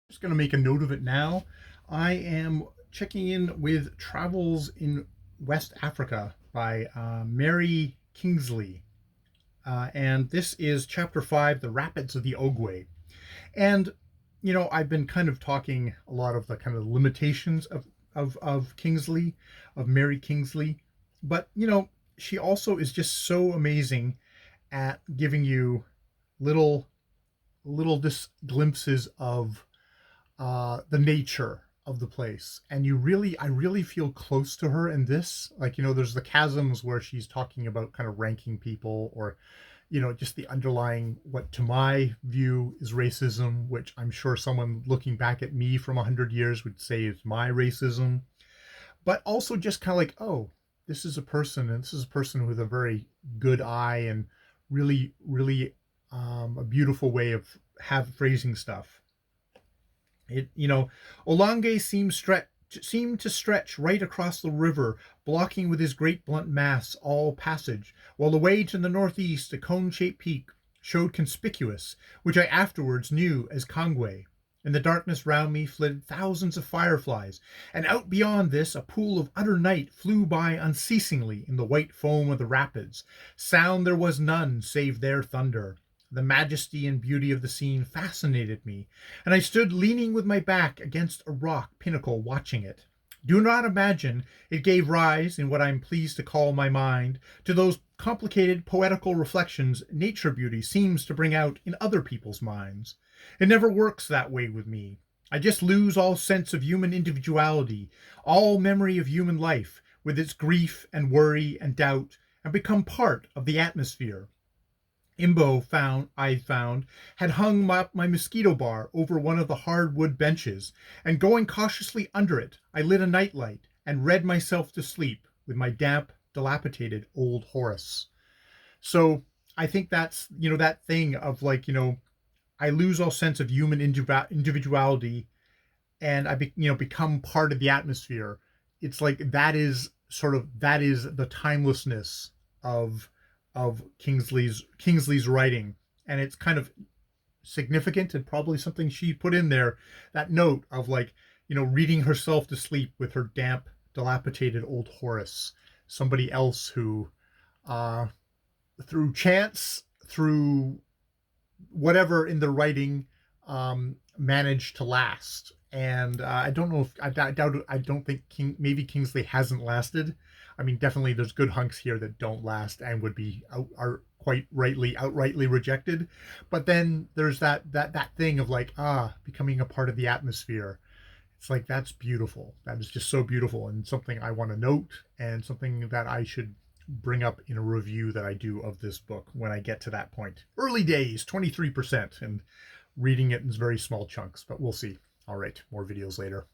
Just going to make a note of it now. I am checking in with Travels in West Africa by Mary Kingsley. And this is chapter 5, The Rapids of the Ogwe. And, I've been kind of talking a lot of the kind of limitations of Kingsley, of Mary Kingsley. But, she also is just so amazing at giving you little, glimpses of the nature of the place. And I really feel close to her in this. Like, there's the chasms where she's talking about kind of ranking people, or just the underlying, what to my view is racism, which I'm sure someone looking back at me from 100 years would say is my racism. But also just kind of like, oh, this is a person, and this is a person with a very good eye, and really a beautiful way of have phrasing stuff. Olange seemed to stretch right across the river, blocking with his great blunt mass all passage, while away to the northeast a cone-shaped peak showed conspicuous, which I afterwards knew as Kongwe. In the darkness round me flitted thousands of fireflies, and out beyond this a pool of utter night flew by unceasingly in the white foam of the rapids. Sound there was none save their thunder. The majesty and beauty of the scene fascinated me, and I stood leaning with my back against a rock pinnacle watching it. Do not imagine it gave rise, in what I am pleased to call my mind, to those complicated poetical reflections nature beauty seems to bring out in other people's minds. It never works that way with me. I just lose all sense of human individuality, all memory of human life, with its grief and worry and doubt, and become part of the atmosphere. I found, had hung up my mosquito bar over one of the hardwood benches, and going cautiously under it, I lit a nightlight and read myself to sleep with my damp, dilapidated old Horace. So I think that's, that thing of like, I lose all sense of human individuality, and become part of the atmosphere. It's like that is the timelessness of Kingsley's writing, and it's kind of significant and probably something she put in there. That note of like, reading herself to sleep with her damp, dilapidated old Horace. Somebody else who, through chance, through whatever in the writing, managed to last. And I don't know if I doubt. I don't think maybe Kingsley hasn't lasted. I mean, definitely there's good hunks here that don't last and would be are quite outrightly rejected. But then there's that thing of like, becoming a part of the atmosphere. It's like, that's beautiful. That is just so beautiful, and something I want to note, and something that I should bring up in a review that I do of this book when I get to that point. Early days, 23%, and reading it in very small chunks, but we'll see. All right, more videos later.